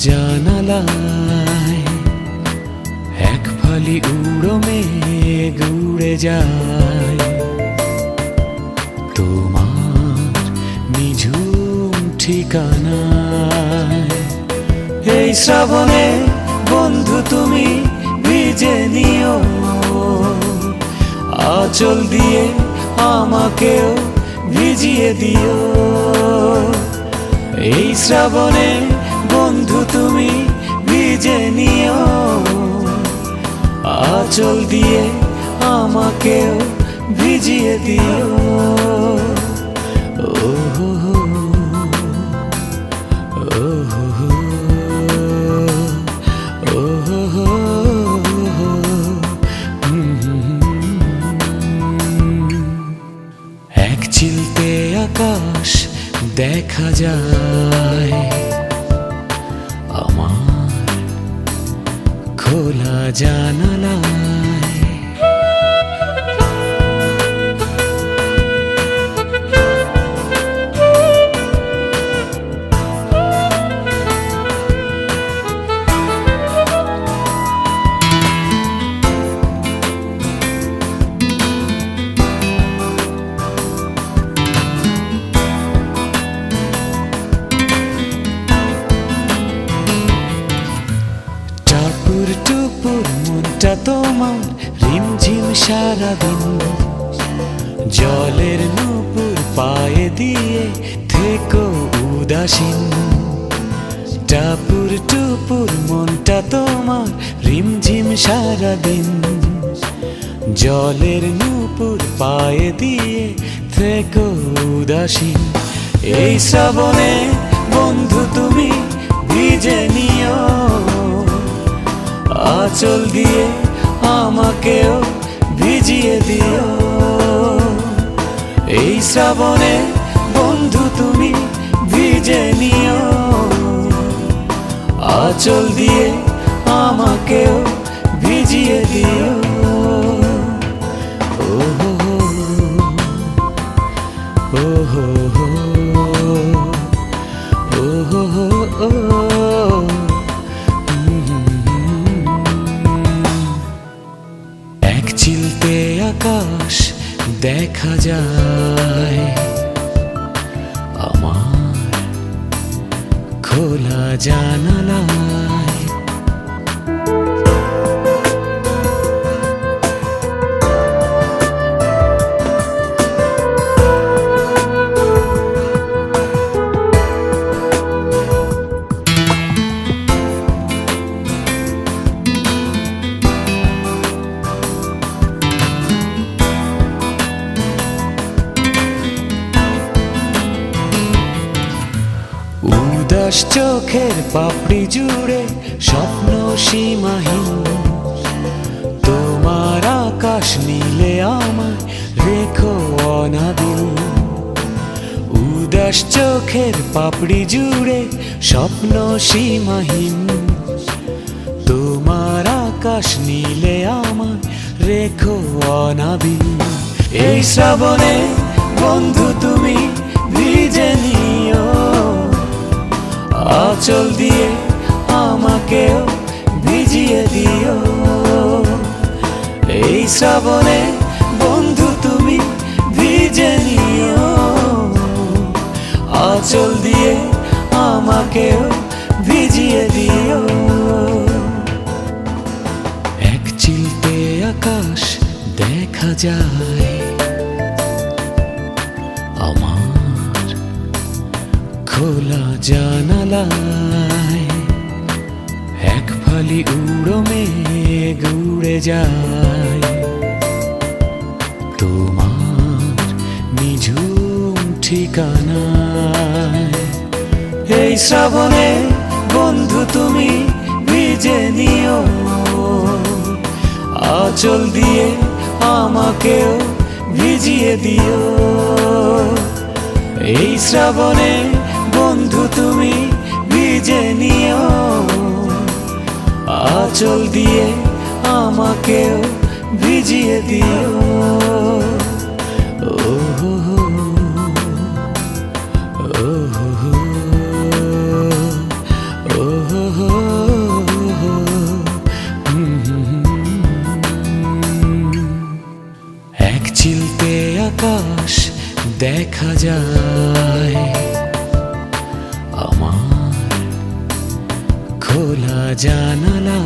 জানালায় এক ফালি উড়ো মেঘ উড়ে যায়, তোমার নিঝুম ঠিকানায়। এই শ্রাবণে বন্ধু তুমি ভিজে নিও, আঁচল দিয়ে আমাকেও ভিজিয়ে দিও। এই শ্রাবণে বন্ধু তুমি ভিজে নিও, আঁচল দিয়ে আমাকেও ভিজিয়ে দিও। এক চিলতে আকাশ দেখা যায় আমার খোলা জানালায়। টুপুর মনটা তোমার রিমঝিম সারাদিন, জলের নূপুর পায়ে দিয়ে থেকো উদাসীন। টাপুর টুপুর মনটা তোমার রিমঝিম সারাদিন, জলের নূপুর পায়ে দিয়ে থেকো উদাসীন। এই শ্রাবণে বন্ধু তুমি ভিজে নিও, আঁচল দিয়ে আমাকেও ভিজিয়ে দিও। এই শ্রাবণে বন্ধু তুমি ভিজে নিও, আঁচল দিয়ে আমাকেও ভিজিয়ে দিও। এক চিলতে আকাশ দেখা যায় আমার খোলা জানালায়। উদাস চোখের পাপড়ি জুড়ে স্বপ্ন সীমাহীন, তোমার আকাশ নীলে আমায় রেখো অনাবিল। উদাস চোখের পাপড়ি জুড়ে স্বপ্ন সীমাহীন, তোমার আকাশ নীলে আমায় রেখো অনাবিল। এই শ্রাবণে বন্ধু তুমি ভিজে নিও, আঁচল দিয়ে আমাকেও ভিজিয়ে দিও। এই শ্রাবণে বন্ধু তুমি ভিজে নিও, আঁচল দিয়ে আমাকেও ভিজিয়ে দিও। এক চিলতে আকাশ দেখা যায় আমার খোলা জানালায়, এক ফালি উড়ো মেঘ উড়ে যায়, তোমার নিঝুম ঠিকানায়। এই শ্রাবণে বন্ধু তুমি ভিজে নিও, আঁচল দিয়ে আমাকেও ভিজিয়ে দিও। এই শ্রাবণে বন্ধু তুমি ভিজে নিও, আঁচল দিয়ে আমাকেও ভিজিয়ে দিও। Oh আকাশ দেখা যায় আমার খোলা জানালা।